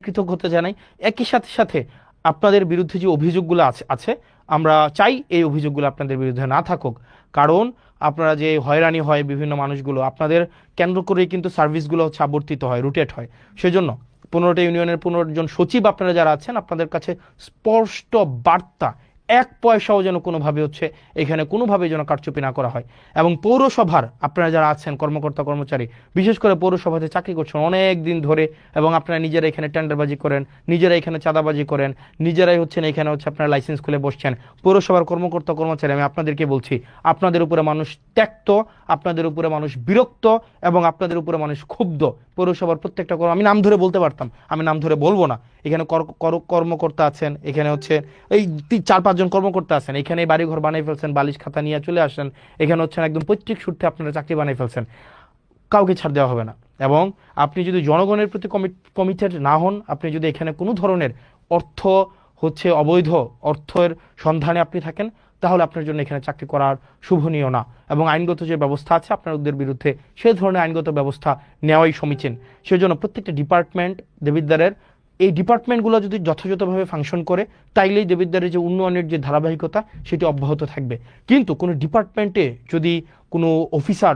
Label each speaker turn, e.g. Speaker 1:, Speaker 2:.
Speaker 1: কৃতজ্ঞতা জানাই। একই সাথে সাথে আপনাদের বিরুদ্ধে যে অভিযোগগুলো আছে আমরা চাই এই অভিযোগগুলো আপনাদের বিরুদ্ধে না থাকুক। কারণ আপনারা যে হয়রানি হয় বিভিন্ন মানুষগুলো আপনাদের কেন্দ্র করেই কিন্তু সার্ভিসগুলো হচ্ছে আবর্তিত হয়, রুটেট হয়। সেজন্য 15টা ইউনিয়নের 15 জন সচিব আপনারা যারা আছেন আপনাদের কাছে স্পষ্ট বার্তা, এক পয়সাও যেন কোনোভাবে হচ্ছে এখানে কোনোভাবে যেন কারচুপি না করা হয়। এবং পৌরসভার আপনারা যারা আছেন কর্মকর্তা কর্মচারী, বিশেষ করে পৌরসভাতে চাকরি করছেন অনেক দিন ধরে এবং আপনারা নিজেরা এখানে টেন্ডারবাজি করেন, নিজেরা এখানে চাঁদাবাজি করেন, নিজেরাই হচ্ছেন এখানে হচ্ছে আপনারা লাইসেন্স খুলে বসছেন, পৌরসভার কর্মকর্তা কর্মচারী, আমি আপনাদেরকে বলছি আপনাদের উপরে মানুষ ত্যক্ত, আপনাদের উপরে মানুষ বিরক্ত এবং আপনাদের উপরে মানুষ ক্ষুব্ধ। পৌরসভার প্রত্যেকটা আমি নাম ধরে বলতে পারতাম, আমি নাম ধরে বলবো না। এখানে কর্মকর্তা আছেন, এখানে হচ্ছে এই 4-5 জন কর্মকর্তা আছেন, এখানে বাড়িঘর বানিয়ে ফেলছেন, বালিশ খাতা নিয়ে চলে আসেন, এখানে হচ্ছেন একদম পৈতৃক সূত্রে আপনারা চাকরি বানিয়ে ফেলছেন, কাউকে ছাড় দেওয়া হবে না। এবং আপনি যদি জনগণের প্রতি কমিটেড না হন, আপনি যদি এখানে কোনো ধরনের অর্থ হচ্ছে অবৈধ অর্থের সন্ধানে আপনি থাকেন, তাহলে আপনার জন্য এখানে চাকরি করার শুভনীয় না। এবং আইনগত যে ব্যবস্থা আছে আপনাদের বিরুদ্ধে সেই ধরনের আইনগত ব্যবস্থা নেওয়াই সমীচীন। সেজন্য প্রত্যেকটা ডিপার্টমেন্ট দেবিদ্বারের এই ডিপার্টমেন্টগুলো যদি যথাযথভাবে ফাংশন করে তাইলেই দেবিদ্বারের যে উন্নয়নের যে ধারাবাহিকতা সেটি অব্যাহত থাকবে। কিন্তু কোনো ডিপার্টমেন্টে যদি কোনো অফিসার